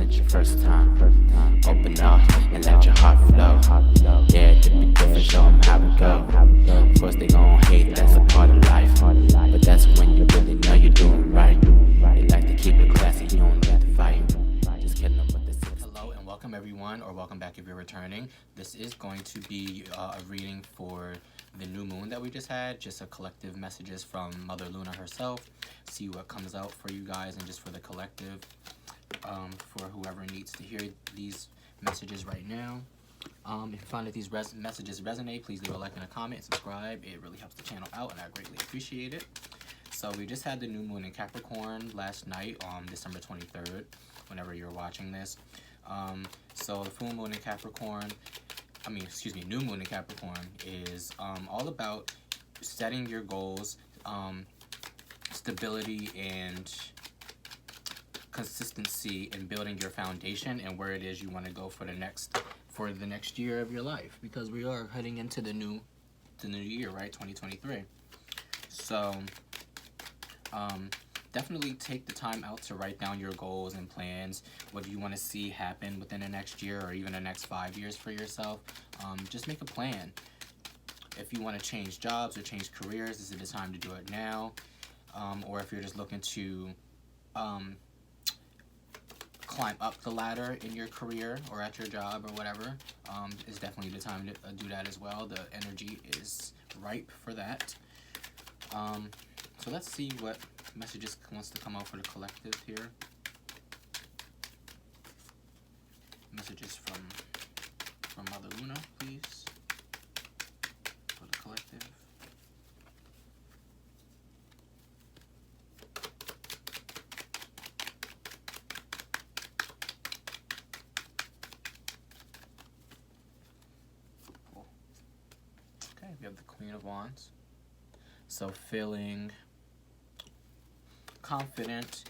since your first time. Open up and let your heart flow. Yeah, to be different, show them how it go. Of course they gon' hate, that's a part of life. But that's when you really know you're doing right. You like to keep it classy, you don't let the fight. Just kidding them with the Hello and welcome everyone, or welcome back if you're returning. This is going to be a reading for the new moon that we just had, just a collective messages from Mother Luna herself. See what comes out for you guys and just for the collective, for whoever needs to hear these messages right now. If you find that these messages resonate, please leave a like and a comment, subscribe. It really helps the channel out and I greatly appreciate it. So we just had the new moon in Capricorn last night on December 23rd, whenever you're watching this. So the full moon in Capricorn, new moon in Capricorn is all about setting your goals, stability and consistency in building your foundation and where it is you want to go for the next year of your life, because we are heading into the new year, right? 2023. So definitely take the time out to write down your goals and plans. What do you want to see happen within the next year or even the next 5 years for yourself? Just make a plan. If you want to change jobs or change careers, this is the time to do it now. Or if you're just looking to climb up the ladder in your career or at your job or whatever, is definitely the time to do that as well. The energy is ripe for that. So let's see what messages wants to come out for the collective here. Messages from Mother Luna, please, for the collective. Cool. Okay, we have the Queen of Wands. So feeling confident,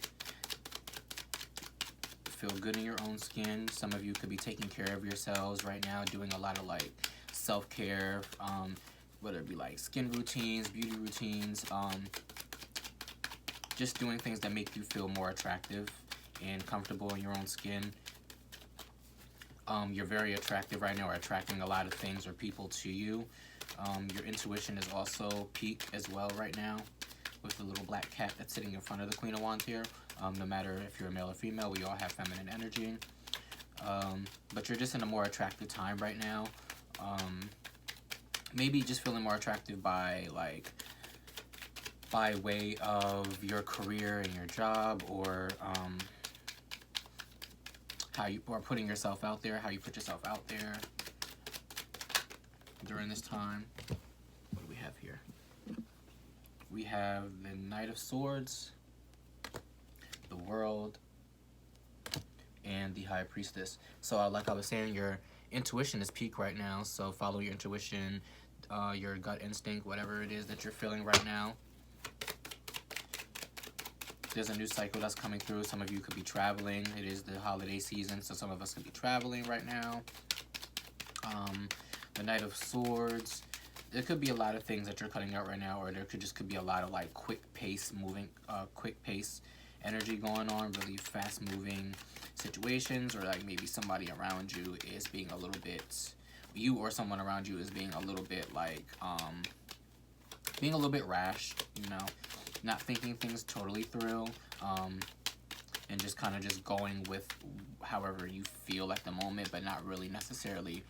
feel good in your own skin. Some of you could be taking care of yourselves right now, doing a lot of like self-care, whether it be like skin routines, beauty routines, just doing things that make you feel more attractive and comfortable in your own skin. You're very attractive right now, or attracting a lot of things or people to you. Your intuition is also peak as well right now, with the little black cat that's sitting in front of the Queen of Wands here. No matter if you're a male or female, we all have feminine energy. But you're just in a more attractive time right now. Maybe just feeling more attractive by way of your career and your job, or how you are putting yourself out there, how you put yourself out there during this time. What do we have here? We have the Knight of Swords, the World, and the High Priestess. So like I was saying, your intuition is peak right now. So follow your intuition, your gut instinct, whatever it is that you're feeling right now. There's a new cycle that's coming through. Some of you could be traveling. It is the holiday season, so some of us could be traveling right now. The Knight of Swords. There could be a lot of things that you're cutting out right now, or there could be a lot of like quick pace energy going on, really fast moving situations, or like maybe somebody around you is being a little bit, you or someone around you is being a little bit like, being a little bit rash, you know, not thinking things totally through, and just kind of just going with however you feel at the moment, but not really necessarily,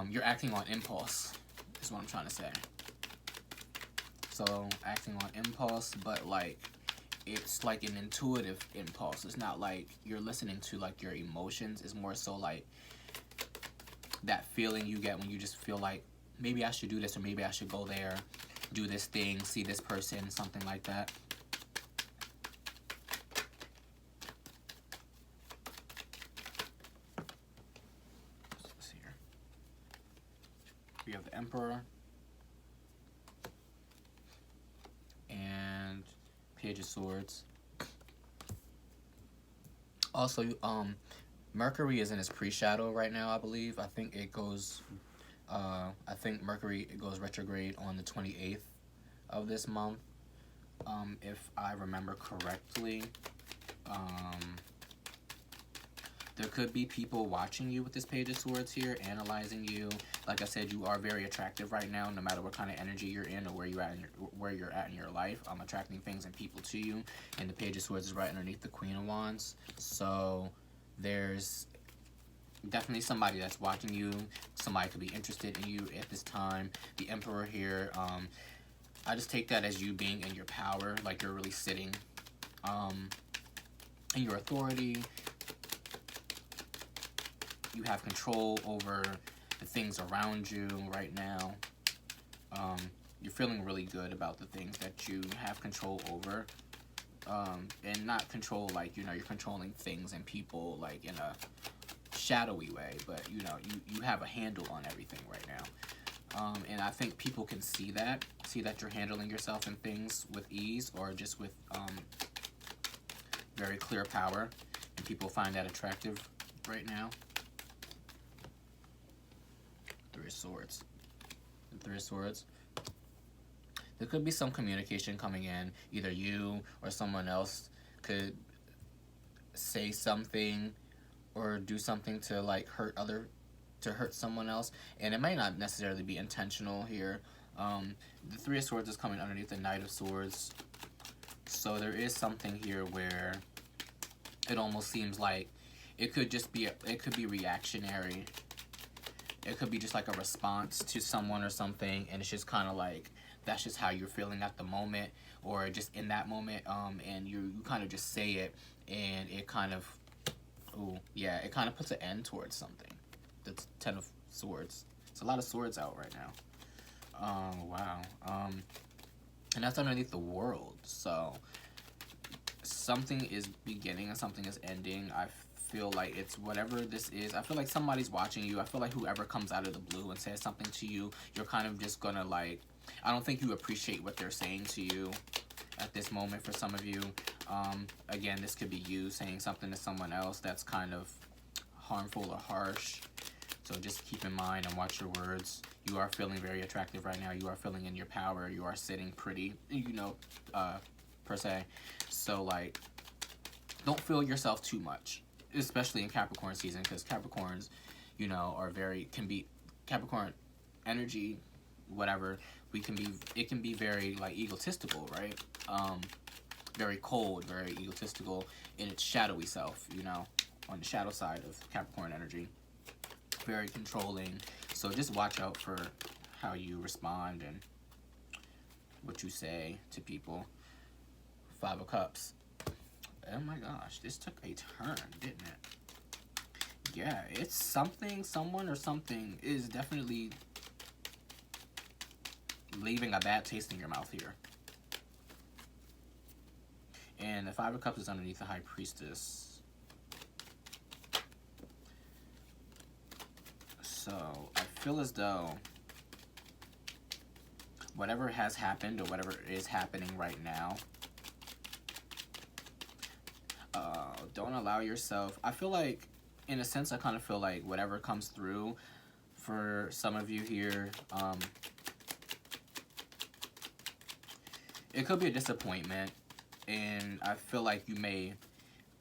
you're acting on impulse. Is what I'm trying to say. So acting on impulse, but like it's like an intuitive impulse. It's not like you're listening to like your emotions. It's more so like that feeling you get when you just feel like maybe I should do this, or maybe I should go there, do this thing, see this person, something like that. We have the Emperor and Page of Swords. Also, Mercury is in its pre-shadow right now, I believe. I think it goes, Mercury goes retrograde on the 28th of this month. if I remember correctly. There could be people watching you with this Page of Swords here, analyzing you. Like I said, you are very attractive right now, no matter what kind of energy you're in or where you're at in your life. I'm attracting things and people to you, and the Page of Swords is right underneath the Queen of Wands. So there's definitely somebody that's watching you. Somebody could be interested in you at this time. The Emperor here, I just take that as you being in your power, like you're really sitting in your authority. You have control over the things around you right now. You're feeling really good about the things that you have control over. And not control like, you know, you're controlling things and people like in a shadowy way, but you know, you have a handle on everything right now. And I think people can see that you're handling yourself and things with ease, or just with very clear power, and people find that attractive right now. Three of Swords. The Three of Swords. There could be some communication coming in. Either you or someone else could say something or do something to like hurt someone else, and it might not necessarily be intentional here. The Three of Swords is coming underneath the Knight of Swords, so there is something here where it almost seems like it could just be it could be reactionary. It could be just like a response to someone or something, and it's just kind of like that's just how you're feeling at the moment, or just in that moment, and you kind of just say it, and it kind of, it kind of puts an end towards something. The Ten of Swords. It's a lot of swords out right now. Wow. And that's underneath the World. So something is beginning and something is ending. I feel like it's whatever this is. I feel like somebody's watching you. I feel like whoever comes out of the blue and says something to you, you're kind of just gonna like, I don't think you appreciate what they're saying to you at this moment for some of you. Again, this could be you saying something to someone else that's kind of harmful or harsh. So just keep in mind and watch your words. You are feeling very attractive right now. You are feeling in your power. You are sitting pretty, you know, per se. So like, don't feel yourself too much, especially in Capricorn season, because Capricorns, you know, are Capricorn energy, whatever, it can be very like egotistical, right? Very cold, very egotistical in its shadowy self, you know, on the shadow side of Capricorn energy. Very controlling. So just watch out for how you respond and what you say to people. Five of Cups. Oh my gosh, this took a turn, didn't it? Yeah, it's something, someone or something is definitely leaving a bad taste in your mouth here. And the Five of Cups is underneath the High Priestess. So I feel as though whatever has happened or whatever is happening right now, don't allow yourself. I feel like, in a sense, I kind of feel like whatever comes through for some of you here, it could be a disappointment. And I feel like you may,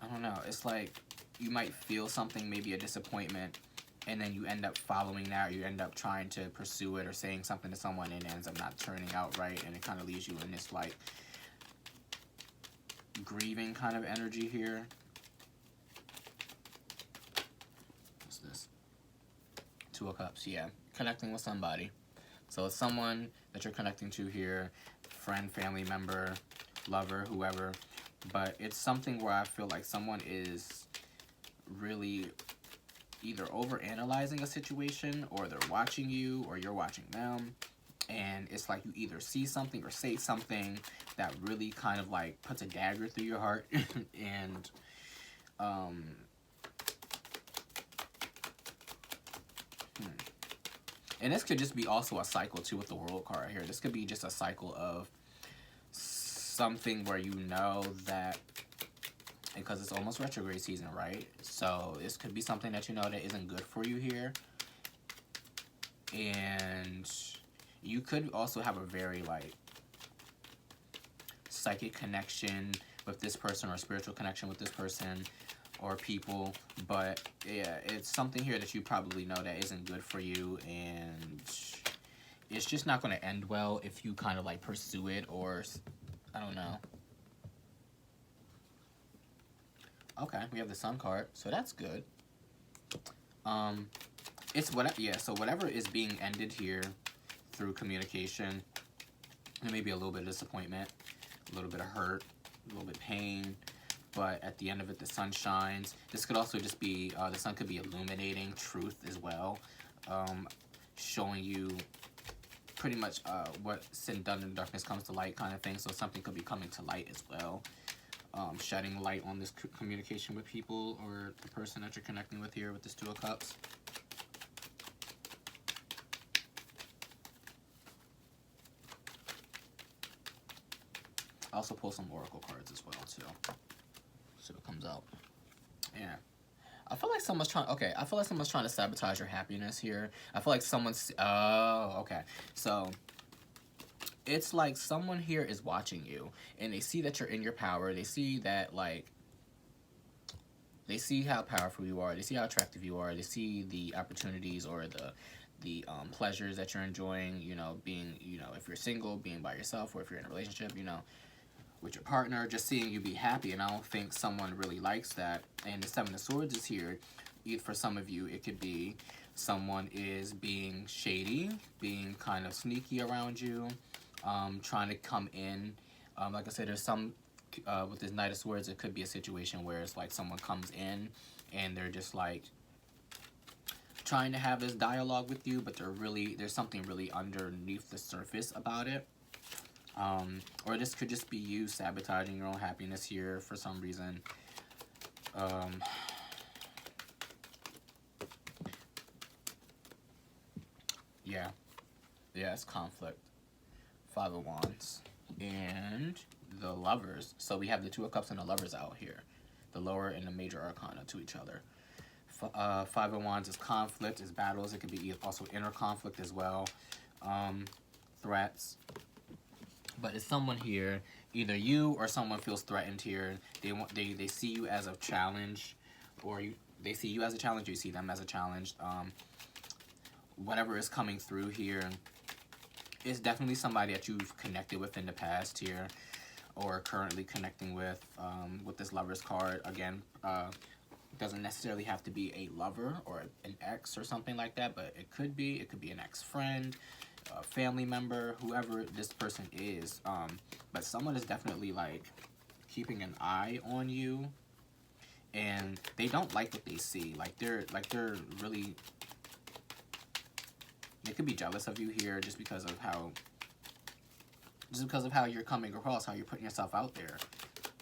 I don't know, it's like you might feel something, maybe a disappointment, and then you end up following that, or you end up trying to pursue it or saying something to someone, and it ends up not turning out right, and it kind of leaves you in this like grieving kind of energy here. What's this? Two of Cups, yeah. Connecting with somebody. So it's someone that you're connecting to here, friend, family member, lover, whoever. But it's something where I feel like someone is really either overanalyzing a situation, or they're watching you, or you're watching them. And it's like you either see something or say something that really kind of like puts a dagger through your heart. And and this could just be also a cycle too with the World card right here. This could be just a cycle of something where you know that, because it's almost retrograde season, right? So this could be something that you know that isn't good for you here. And you could also have a very like psychic connection with this person or a spiritual connection with this person or people. But yeah, it's something here that you probably know that isn't good for you, and it's just not going to end well if you kind of like pursue it, or I don't know. Okay, we have the Sun card, so that's good. It's what, yeah, so whatever is being ended here through communication, there may be a little bit of disappointment, a little bit of hurt, a little bit of pain, but at the end of it, the sun shines. This could also just be, the sun could be illuminating truth as well, showing you pretty much what sin done in darkness comes to light kind of thing. So something could be coming to light as well, shedding light on this communication with people or the person that you're connecting with here with this Two of Cups. Also pull some oracle cards as well too. See what comes out. Yeah. I feel like someone's trying. Okay, I feel like someone's trying to sabotage your happiness here. I feel like someone's. Oh, okay. So it's like someone here is watching you, and they see that you're in your power. They see that, like, they see how powerful you are. They see how attractive you are. They see the opportunities or the pleasures that you're enjoying. You know, being, you know, if you're single, being by yourself, or if you're in a relationship, you know, with your partner, just seeing you be happy. And I don't think someone really likes that. And the Seven of Swords is here. For some of you, it could be someone is being shady, being kind of sneaky around you, trying to come in. Like I said, there's some, with this Knight of Swords, it could be a situation where it's like someone comes in and they're just like trying to have this dialogue with you, but there's something really underneath the surface about it. Or this could just be you sabotaging your own happiness here for some reason. Yeah, it's conflict. Five of Wands and the Lovers. So we have the Two of Cups and the Lovers out here, the lower and the major arcana to each other. Five of Wands is conflict, is battles. It could be also inner conflict as well, threats. But it's someone here, either you or someone feels threatened here. They see you as a challenge, or they see you as a challenge. You see them as a challenge. Whatever is coming through here is definitely somebody that you've connected with in the past here, or currently connecting with this Lover's card. Again, doesn't necessarily have to be a lover or an ex or something like that, but it could be an ex-friend, a family member, whoever this person is. But someone is definitely like keeping an eye on you, and they don't like what they see. They're really, they could be jealous of you here just because of how you're coming across, how you're putting yourself out there.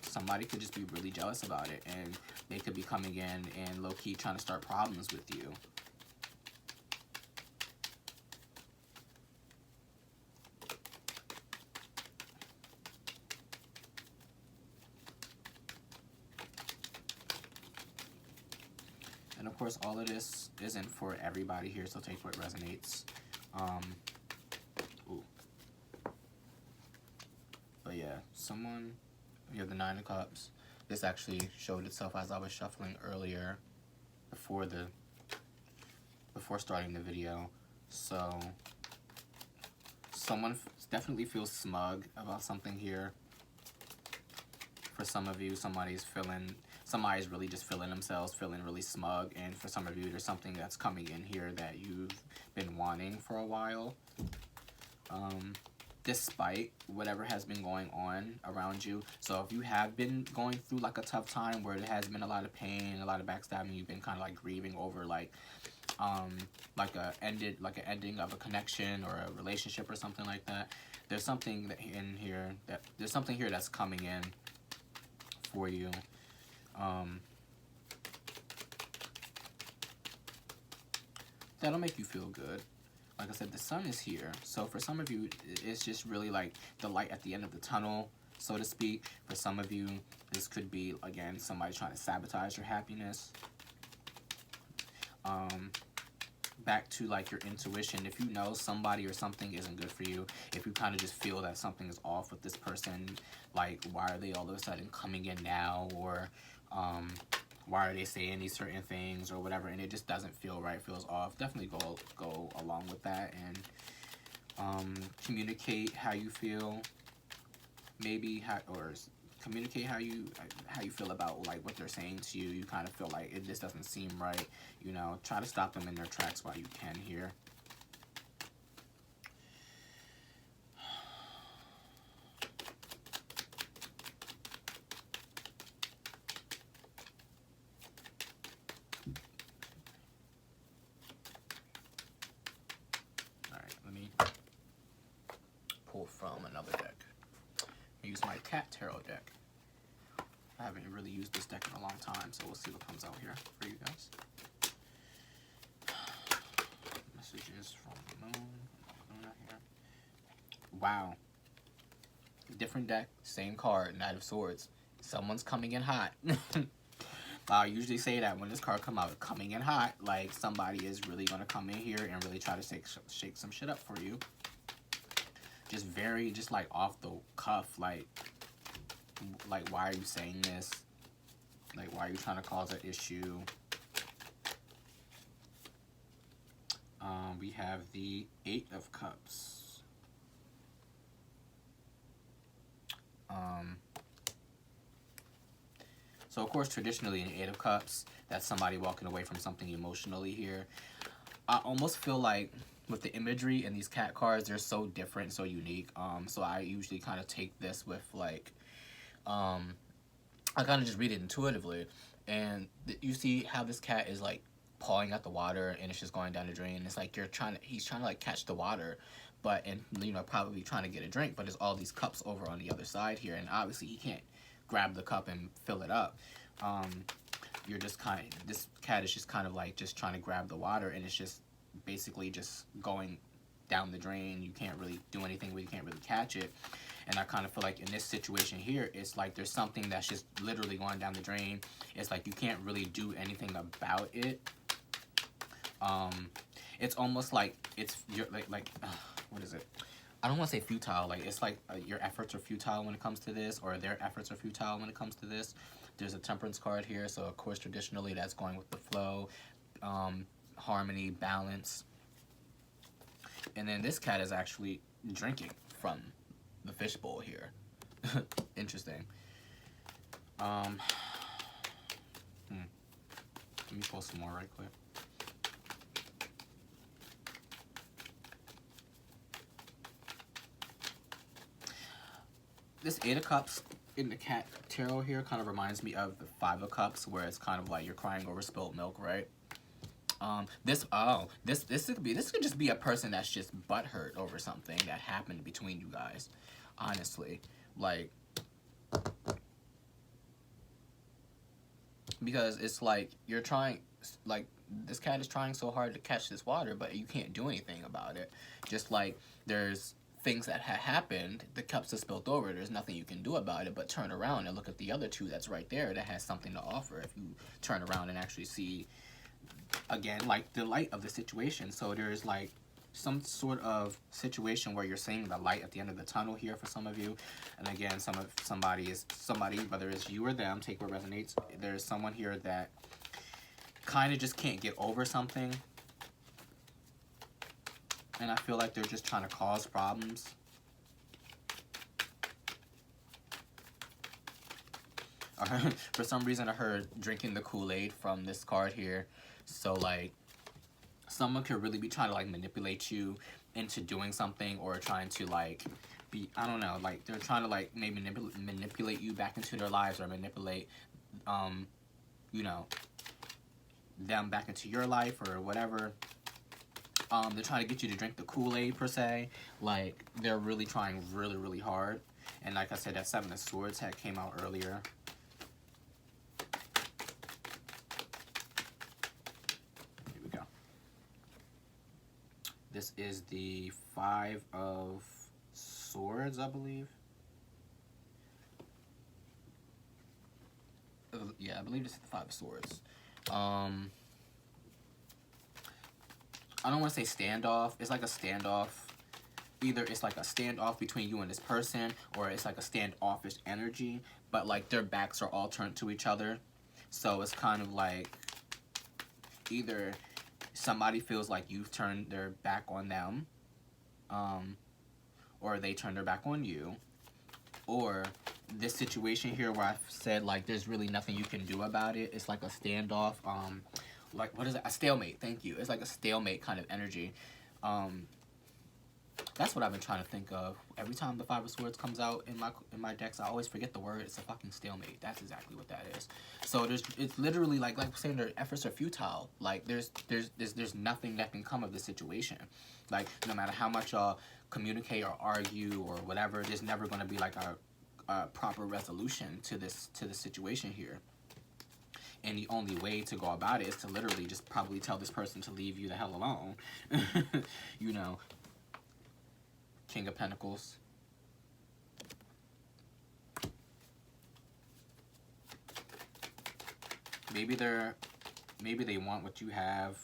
Somebody could just be really jealous about it, and they could be coming in and low-key trying to start problems with you. And of course, all of this isn't for everybody here, so take what resonates. But yeah, you have the Nine of Cups. This actually showed itself as I was shuffling earlier before starting the video. So someone definitely feels smug about something here. For some of you, somebody's really just feeling themselves, feeling really smug. And for some of you, there's something that's coming in here that you've been wanting for a while. Despite whatever has been going on around you. So if you have been going through like a tough time where there has been a lot of pain, a lot of backstabbing, you've been kind of like grieving over like an ending of a connection or a relationship or something like that. There's something there's something here that's coming in for you. That'll make you feel good. Like I said, the sun is here. So for some of you, it's just really like the light at the end of the tunnel, so to speak. For some of you, this could be, again, somebody trying to sabotage your happiness. back to like your intuition. If you know somebody or something isn't good for you, if you kind of just feel that something is off with this person, like why are they all of a sudden coming in now, or why are they saying these certain things or whatever, and it just doesn't feel right, feels off, definitely go along with that and communicate how you feel, maybe communicate how you feel about like what they're saying to you. You kind of feel like it just doesn't seem right, you know. Try to stop them in their tracks while you can here. All right, let me pull from another deck. I use my Cat Tarot deck. I haven't really used this deck in a long time, so we'll see what comes out here for you guys. Messages from the moon. Luna here. Wow. Different deck, same card, Knight of Swords. Someone's coming in hot. I usually say that when this card come out, coming in hot, like somebody is really going to come in here and really try to shake some shit up for you. Just like off the cuff, like why are you saying this? Like, why are you trying to cause an issue? We have the 8 of Cups. So of course, traditionally in 8 of Cups, that's somebody walking away from something emotionally here. I almost feel like with the imagery in these cat cards, they're so different, so unique. So I usually kind of take this with like, I kind of just read it intuitively, and you see how this cat is like pawing at the water, and it's just going down the drain. It's like he's trying to like catch the water, and you know, probably trying to get a drink, but there's all these cups over on the other side here, and obviously he can't grab the cup and fill it up. This cat is just kind of like just trying to grab the water, and it's just basically just going down the drain. You can't really do anything with it, you can't really catch it. And I kind of feel like in this situation here, it's like there's something that's just literally going down the drain. It's like you can't really do anything about it. It's almost like you're like what is it? I don't want to say futile. Like, it's like your efforts are futile when it comes to this, or their efforts are futile when it comes to this. There's a Temperance card here, so of course traditionally that's going with the flow, harmony, balance. And then this cat is actually drinking from the fishbowl here. Interesting. Let me pull some more right quick. This 8 of Cups in the Cat Tarot here kind of reminds me of the 5 of Cups, where it's kind of like you're crying over spilt milk, right? This could just be a person that's just butthurt over something that happened between you guys. Honestly, like, because it's like you're trying, like, this cat is trying so hard to catch this water, but you can't do anything about it. Just like there's things that had happened, the cups are spilt over, there's nothing you can do about it but turn around and look at the other 2 that's right there that has something to offer if you turn around and actually see, again, like the light of the situation. So there's like some sort of situation where you're seeing the light at the end of the tunnel here for some of you. And again, somebody, whether it's you or them, take what resonates. There's someone here that kind of just can't get over something, and I feel like they're just trying to cause problems. For some reason I heard drinking the Kool-Aid from this card here. So like someone could really be trying to like manipulate you into doing something, or trying to like be, I don't know, like they're trying to like maybe manipulate you back into their lives, or manipulate you know, them back into your life or whatever. They're trying to get you to drink the Kool-Aid per se. Like, they're really trying really, really hard. And like I said, that 7 of Swords had came out earlier. Here we go. This is the 5 of Swords, I believe. Yeah, I believe this is the 5 of Swords. I don't want to say standoff. It's like a standoff. Either it's like a standoff between you and this person, or it's like a standoffish energy, but like their backs are all turned to each other. So it's kind of like either somebody feels like you've turned their back on them, or they turn their back on you, or this situation here where I've said like there's really nothing you can do about it. It's like a standoff, like what is it? A stalemate. Thank you. It's like a stalemate kind of energy. That's what I've been trying to think of. Every time the Five of Swords comes out in my decks, I always forget the word. It's a fucking stalemate. That's exactly what that is. So it's literally like saying their efforts are futile. Like there's nothing that can come of this situation. Like no matter how much y'all communicate or argue or whatever, there's never going to be like a proper resolution to this situation here. And the only way to go about it is to literally just probably tell this person to leave you the hell alone. You know. King of Pentacles. Maybe they want what you have.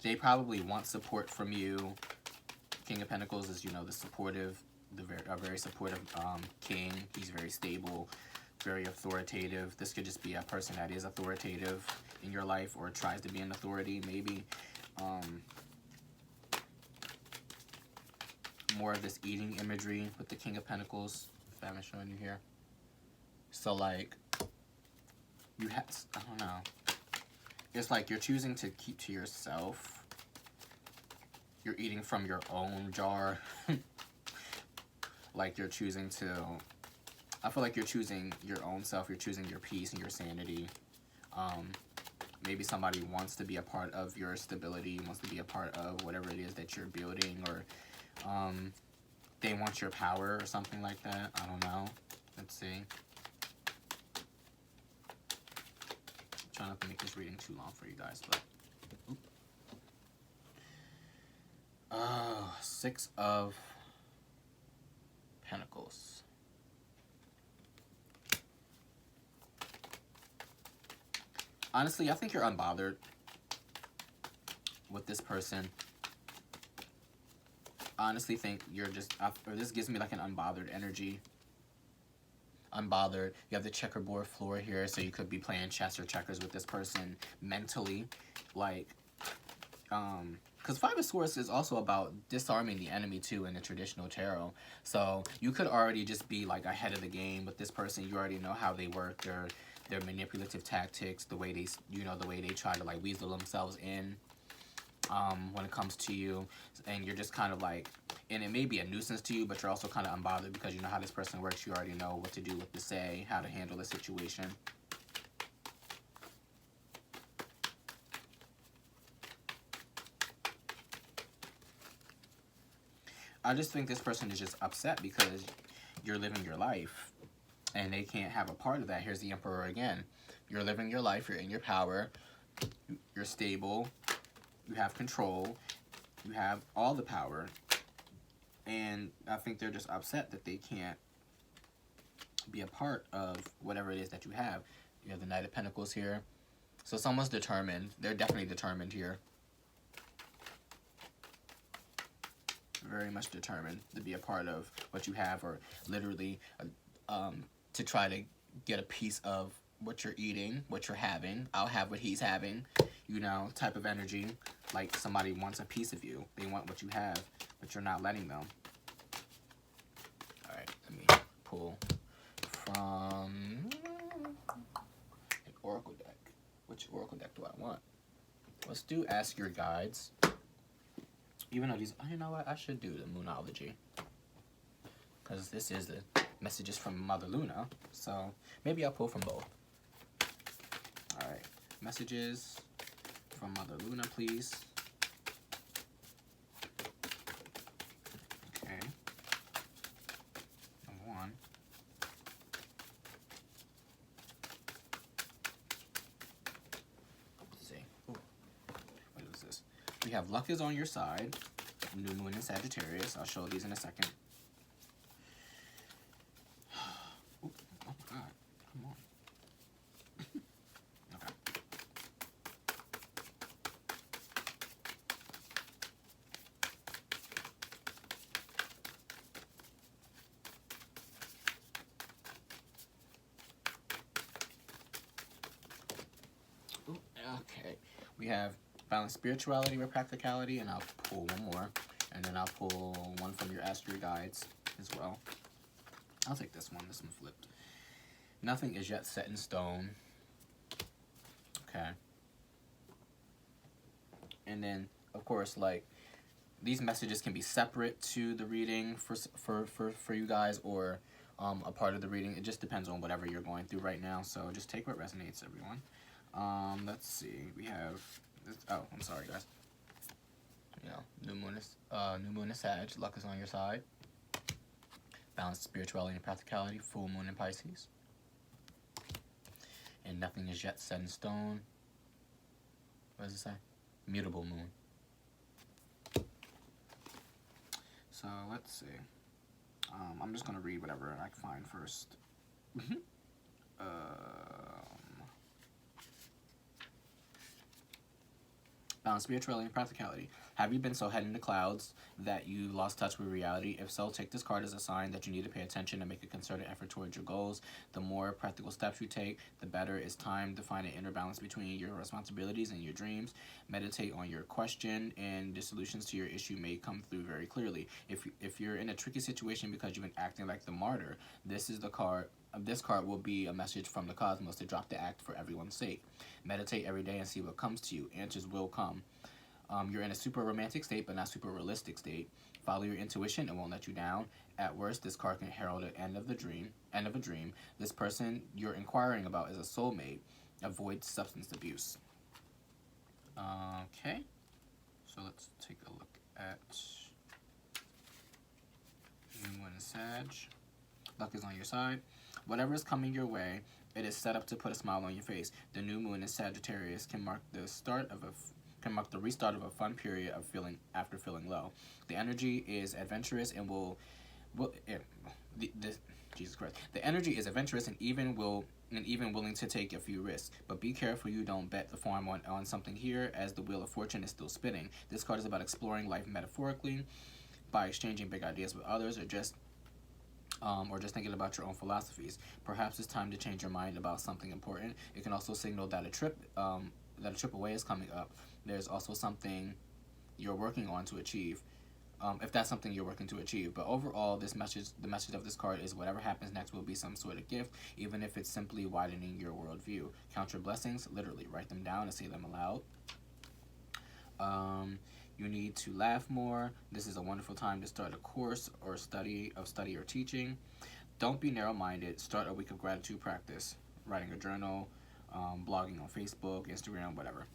They probably want support from you. King of Pentacles is, you know, the supportive, a very supportive king. He's very stable, very authoritative. This could just be a person that is authoritative in your life or tries to be an authority, maybe. More of this eating imagery with the King of Pentacles, if I haven't shown you here. So like, you have, I don't know. It's like you're choosing to keep to yourself. You're eating from your own jar. Like you're choosing to, I feel like you're choosing your own self. You're choosing your peace and your sanity. Maybe somebody wants to be a part of your stability, wants to be a part of whatever it is that you're building, or they want your power or something like that. I don't know. Let's see. I'm trying not to make this reading too long for you guys, but Six of Pentacles. Honestly, I think you're unbothered with this person. Honestly think you're just, or this gives me like an unbothered energy. Unbothered. You have the checkerboard floor here, so you could be playing chess or checkers with this person mentally. Like, because Five of Swords is also about disarming the enemy too in the traditional tarot. So you could already just be like ahead of the game with this person. You already know how they work, their manipulative tactics, the way they, you know, the way they try to like weasel themselves in. When it comes to you, and you're just kind of like, and it may be a nuisance to you, but you're also kind of unbothered because you know how this person works. You already know what to do, what to say, how to handle the situation. I just think this person is just upset because you're living your life and they can't have a part of that. Here's the Emperor again. You're living your life, you're in your power, you're stable, you have control, you have all the power, and I think they're just upset that they can't be a part of whatever it is that you have. You have the Knight of Pentacles here. So someone's determined. They're definitely determined here. Very much determined to be a part of what you have, or literally to try to get a piece of what you're eating, what you're having. I'll have what he's having, you know, type of energy. Like somebody wants a piece of you. They want what you have, but you're not letting them. Alright, let me pull from an oracle deck. Which oracle deck do I want? Let's do Ask Your Guides. Even though these, oh, you know what? I should do the Moonology. Because this is the messages from Mother Luna. So maybe I'll pull from both. Alright, messages from Mother Luna, please. Okay. Number one. Let's see. Ooh. What is this? We have luck is on your side. New moon in Sagittarius. I'll show these in a second. Ooh. Oh my god. Come on. Okay. Okay, we have balance spirituality with practicality, and I'll pull one more, and then I'll pull one from your astro guides as well. I'll take this one. This one flipped. Nothing is yet set in stone. Okay. And then, of course, like, these messages can be separate to the reading for you guys, or a part of the reading. It just depends on whatever you're going through right now. So just take what resonates, everyone. Let's see. We have this. Oh, I'm sorry, guys. You know, new moon is Sag. Luck is on your side. Balance spirituality and practicality. Full moon in Pisces. And nothing is yet set in stone. What does it say? Mutable moon. So let's see. I'm just gonna read whatever I can find first. Balance spirituality and practicality. Have you been so head in the clouds that you lost touch with reality? If so, take this card as a sign that you need to pay attention and make a concerted effort towards your goals. The more practical steps you take, the better it's time to find an inner balance between your responsibilities and your dreams. Meditate on your question, and the solutions to your issue may come through very clearly. If you're in a tricky situation because you've been acting like the martyr, this card will be a message from the cosmos to drop the act for everyone's sake. Meditate every day and see what comes to you. Answers will come. You're in a super romantic state, but not super realistic state. Follow your intuition; it won't let you down. At worst, this card can herald the end of a dream. This person you're inquiring about is a soulmate. Avoid substance abuse. Okay, so let's take a look at New Moon and Sag. Luck is on your side. Whatever is coming your way, it is set up to put a smile on your face. The new moon in Sagittarius can mark the restart of a fun period of feeling low. The energy is adventurous and Jesus Christ. The energy is adventurous and even willing to take a few risks. But be careful you don't bet the farm on something here, as the wheel of fortune is still spinning. This card is about exploring life metaphorically by exchanging big ideas with others, or just thinking about your own philosophies. Perhaps it's time to change your mind about something important. It can also signal that a trip away is coming up. There's also something you're working on to achieve, if that's something you're working to achieve. But overall, the message of this card is whatever happens next will be some sort of gift, even if it's simply widening your worldview. Count your blessings, literally. Write them down and say them aloud. You need to laugh more. This is a wonderful time to start a course or study or teaching. Don't be narrow-minded. Start a week of gratitude practice. Writing a journal, blogging on Facebook, Instagram, whatever.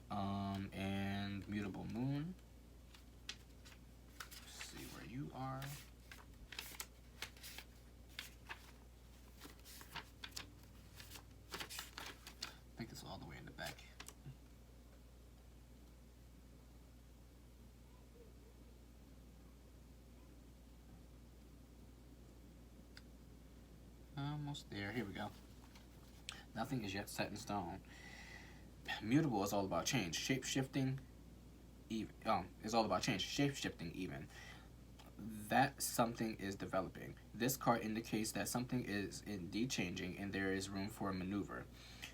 And mutable moon. Let's see where you are. I think it's all the way in the back. Almost there. Here we go. Nothing is yet set in stone. Mutable is all about change. Shape-shifting is all about change. Shape-shifting even. That something is developing. This card indicates that something is indeed changing and there is room for a maneuver.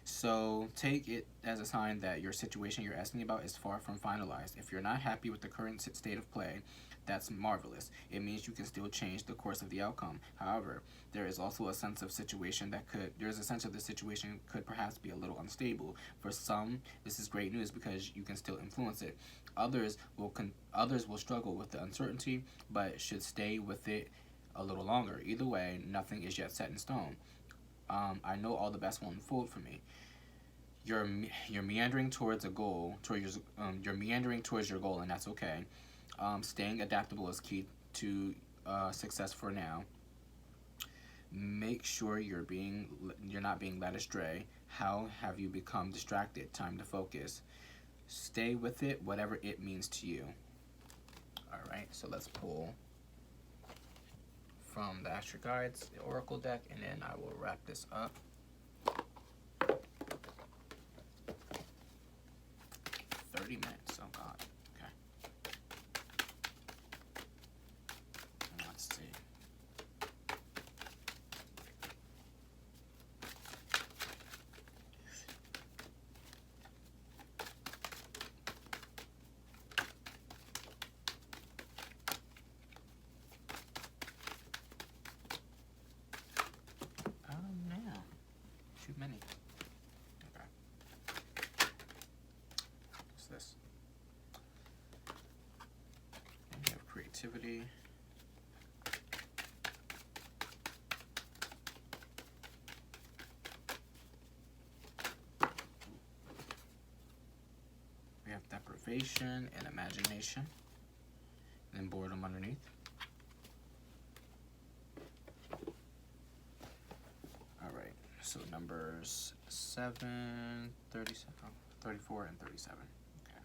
So take it as a sign that your situation you're asking about is far from finalized. If you're not happy with the current state of play, that's marvelous. It means you can still change the course of the outcome. However, there is also a sense of the situation could perhaps be a little unstable. For some, this is great news because you can still influence it. Others will struggle with the uncertainty, but should stay with it a little longer. Either way, nothing is yet set in stone. I know all the best will unfold for me. You're meandering towards a goal. You're meandering towards your goal, and that's okay. Staying adaptable is key to success for now. Make sure you're not being led astray. How have you become distracted? Time to focus. Stay with it, whatever it means to you. All right, so let's pull from the Astro Guides, the Oracle deck, and then I will wrap this up. 30 minutes, oh God. Okay. Let's see. many. Okay. What's this? And we have creativity. We have deprivation and imagination. And then boredom underneath. Alright, so numbers 7, 37, 34, and 37. Okay.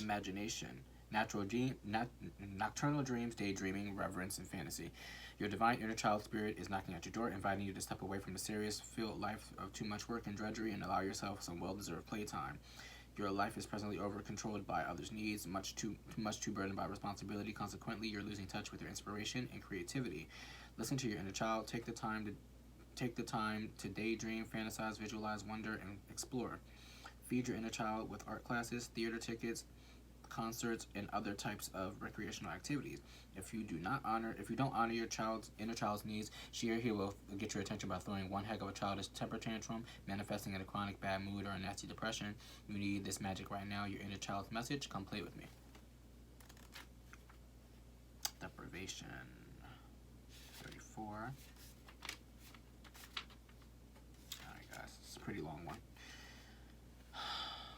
Imagination. Nocturnal dreams, daydreaming, reverence, and fantasy. Your divine inner child spirit is knocking at your door, inviting you to step away from the serious, filled life of too much work and drudgery and allow yourself some well-deserved playtime. Your life is presently over-controlled by others' needs, much too burdened by responsibility. Consequently, you're losing touch with your inspiration and creativity. Listen to your inner child. Take the time to daydream, fantasize, visualize, wonder, and explore. Feed your inner child with art classes, theater tickets, concerts, and other types of recreational activities. If you don't honor your inner child's needs, she or he will get your attention by throwing one heck of a childish temper tantrum, manifesting in a chronic bad mood or a nasty depression. You need this magic right now. Your inner child's message. Come play with me. Deprivation. 34. Alright guys, it's a pretty long one.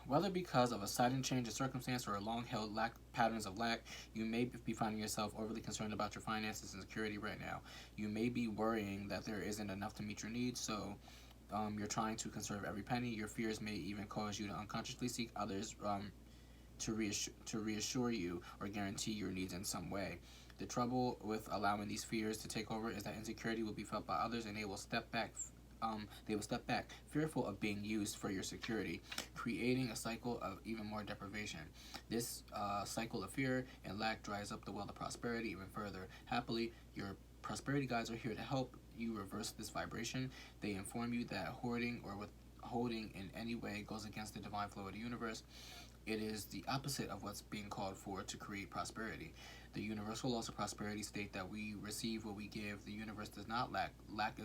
Whether because of a sudden change of circumstance or a long-held patterns of lack, you may be finding yourself overly concerned about your finances and security right now. You may be worrying that there isn't enough to meet your needs, so you're trying to conserve every penny. Your fears may even cause you to unconsciously seek others to reassure you or guarantee your needs in some way. The trouble with allowing these fears to take over is that insecurity will be felt by others, and they will step back, fearful of being used for your security, creating a cycle of even more deprivation. This cycle of fear and lack dries up the well of prosperity even further. Happily, your prosperity guides are here to help you reverse this vibration. They inform you that hoarding or withholding in any way goes against the divine flow of the universe. It is the opposite of what's being called for to create prosperity. The universal laws of prosperity state that we receive what we give. The universe does not lack. Lack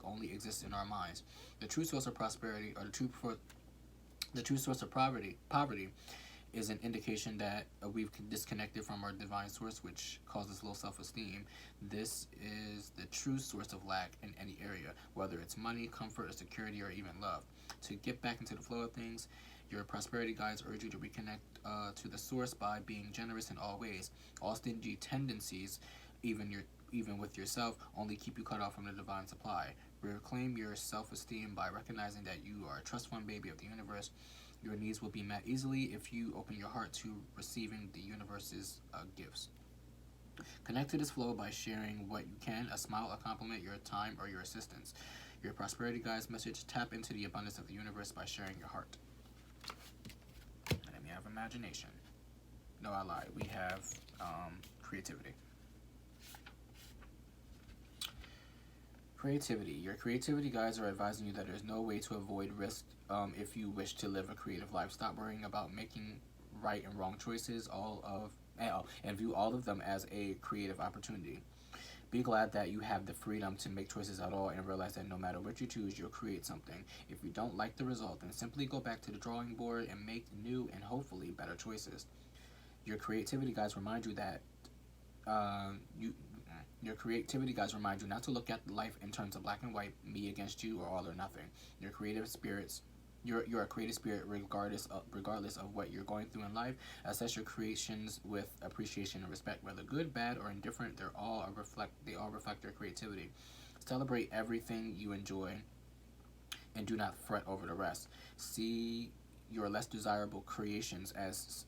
only exists in our minds. The true source of prosperity, or the true source of poverty, is an indication that we've disconnected from our divine source, which causes low self-esteem. This is the true source of lack in any area, whether it's money, comfort, or security, or even love. To get back into the flow of things, your prosperity guides urge you to reconnect to the source by being generous in all ways. All stingy tendencies, even with yourself, only keep you cut off from the divine supply. Reclaim your self-esteem by recognizing that you are a trust fund baby of the universe. Your needs will be met easily if you open your heart to receiving the universe's gifts. Connect to this flow by sharing what you can, a smile, a compliment, your time, or your assistance. Your prosperity guide's message: tap into the abundance of the universe by sharing your heart. And then we have imagination. No, I lied. We have creativity. Creativity. Your creativity guides are advising you that there's no way to avoid risk if you wish to live a creative life. Stop worrying about making right and wrong choices, and view all of them as a creative opportunity. Be glad that you have the freedom to make choices at all, and realize that no matter what you choose, you'll create something. If you don't like the result, then simply go back to the drawing board and make new and hopefully better choices. Your creativity guides remind you that Your creativity guides remind you not to look at life in terms of black and white, me against you, or all or nothing. You're a creative spirit regardless of what you're going through in life. Assess your creations with appreciation and respect, whether good, bad, or indifferent. They all reflect your creativity. Celebrate everything you enjoy, and do not fret over the rest. See your less desirable creations as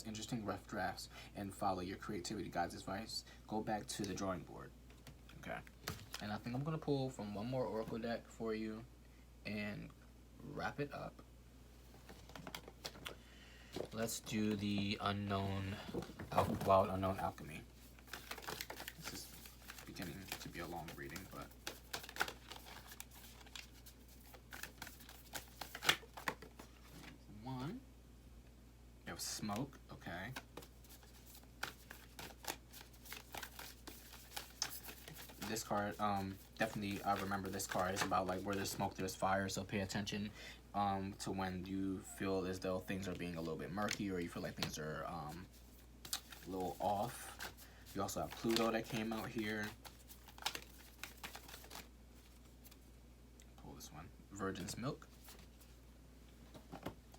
interesting rough drafts, and follow your creativity guide's advice. Go back to the drawing board. Okay. And I think I'm going to pull from one more oracle deck for you and wrap it up. Let's do the Wild Unknown Alchemy. This is beginning to be a long reading, but one. You have smoke, okay. this card, definitely I remember this card. It's about like where there's smoke, there's fire. So pay attention to when you feel as though things are being a little bit murky, or you feel like things are a little off. You also have Pluto that came out here. Pull this one, Virgin's Milk,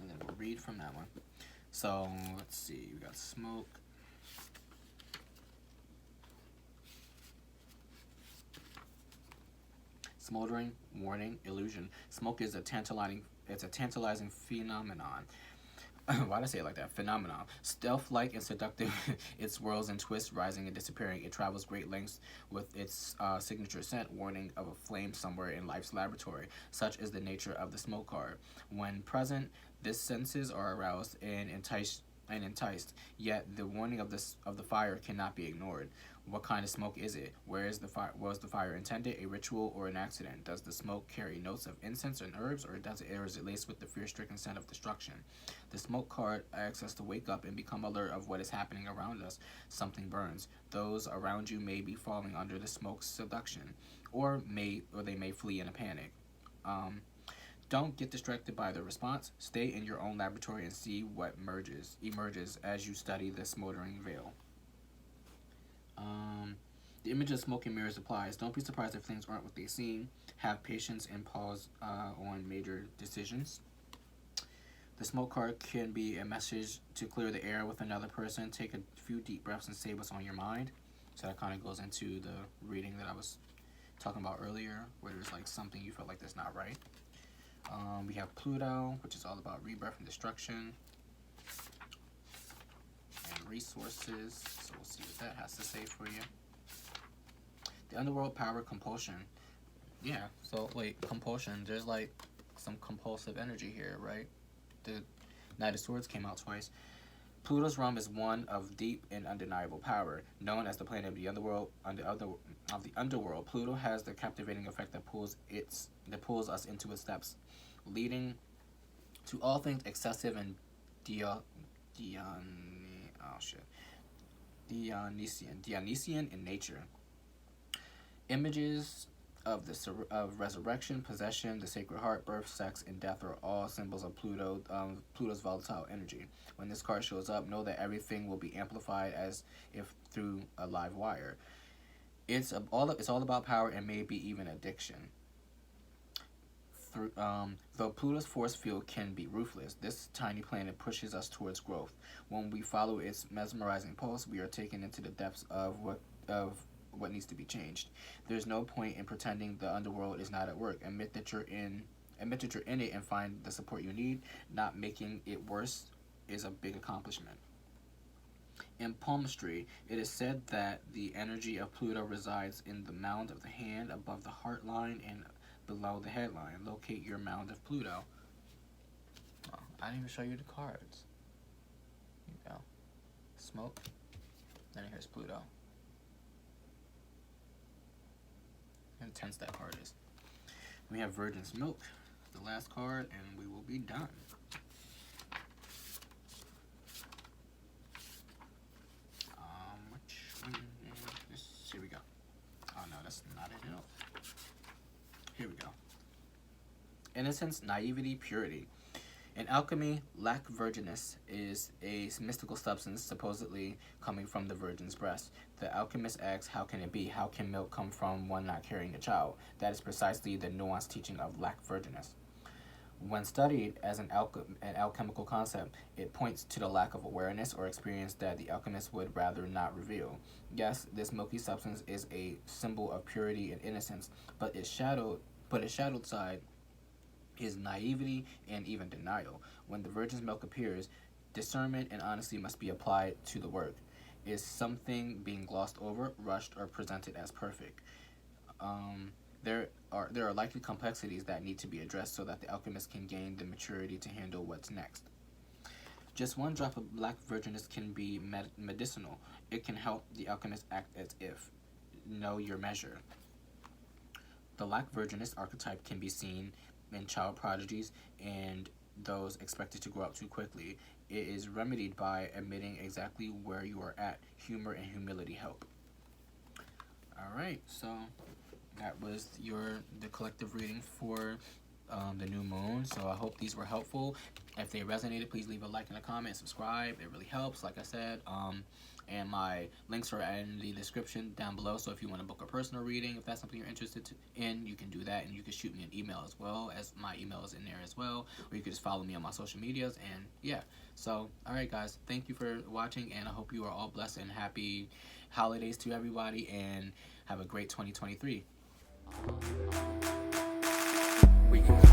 and then we'll read from that one. So let's see, we got smoke. Smoldering, warning, illusion. Smoke is a tantalizing phenomenon. Why did I say it like that? Phenomenon. Stealth-like and seductive, it swirls and twists, rising and disappearing. It travels great lengths with its signature scent, warning of a flame somewhere in life's laboratory. Such is the nature of the smoke card. When present, the senses are aroused and enticed. Yet the warning of the fire cannot be ignored. What kind of smoke is it? Where is the fire? Was the fire intended? A ritual or an accident? Does the smoke carry notes of incense and herbs, or is it laced with the fear-stricken scent of destruction? The smoke card asks us to wake up and become alert of what is happening around us. Something burns. Those around you may be falling under the smoke's seduction, or they may flee in a panic. Don't get distracted by the response. Stay in your own laboratory and see what emerges as you study the smoldering veil. The image of smoke and mirrors applies. Don't be surprised if things aren't what they seem. Have patience and pause on major decisions. The smoke card can be a message to clear the air with another person. Take a few deep breaths and say what's on your mind. So that kind of goes into the reading that I was talking about earlier, where there's like something you feel like that's not right. We have Pluto, which is all about rebirth and destruction. And resources. So we'll see what that has to say for you. The underworld power, compulsion. Yeah, so wait, compulsion. There's like some compulsive energy here, right? The Knight of Swords came out twice. Pluto's realm is one of deep and undeniable power. Known as the planet of the underworld, Pluto has the captivating effect that pulls us into its depths, leading to all things excessive and Dionysian in nature. Images of resurrection, possession, the Sacred Heart, birth, sex, and death are all symbols of Pluto's volatile energy. When this card shows up, know that everything will be amplified as if through a live wire. It's all about power and maybe even addiction. Though Pluto's force field can be ruthless, this tiny planet pushes us towards growth. When we follow its mesmerizing pulse, we are taken into the depths of what needs to be changed. There's no point in pretending the underworld is not at work. Admit that you're in it and find the support you need. Not making it worse is a big accomplishment. In palmistry, it is said that the energy of Pluto resides in the mound of the hand above the heart line and below the headline. Locate your mound of Pluto. Oh, I didn't even show you the cards. Here you go. Smoke. Then here's Pluto. How intense that card is. We have Virgin's Milk, the last card, and we will be done. Which one is this? Here we go. Oh no, that's not it at all. Here we go. Innocence, naivety, purity. In alchemy, lac virginis is a mystical substance supposedly coming from the virgin's breast. The alchemist asks, how can it be? How can milk come from one not carrying a child? That is precisely the nuanced teaching of lac virginis. When studied as an alchemical concept, it points to the lack of awareness or experience that the alchemist would rather not reveal. Yes, this milky substance is a symbol of purity and innocence, but its shadowed side is naivety and even denial. When the virgin's milk appears, discernment and honesty must be applied to the work. Is something being glossed over, rushed, or presented as perfect? There are likely complexities that need to be addressed so that the alchemist can gain the maturity to handle what's next. Just one drop of lac virginis can be medicinal. It can help the alchemist act as if. Know your measure. The lac virginis archetype can be seen in child prodigies and those expected to grow up too quickly. It is remedied by admitting exactly where you are at. Humor and humility help. All right, so that was the collective reading for the new moon. So I hope these were helpful. If they resonated, please leave a like and a comment, subscribe. It really helps, like I said. And my links are in the description down below. So if you want to book a personal reading, if that's something you're interested in, you can do that. And you can shoot me an email as well, as my email is in there as well. Or you can just follow me on my social medias. And yeah, so all right, guys, thank you for watching. And I hope you are all blessed and happy holidays to everybody. And have a great 2023. We can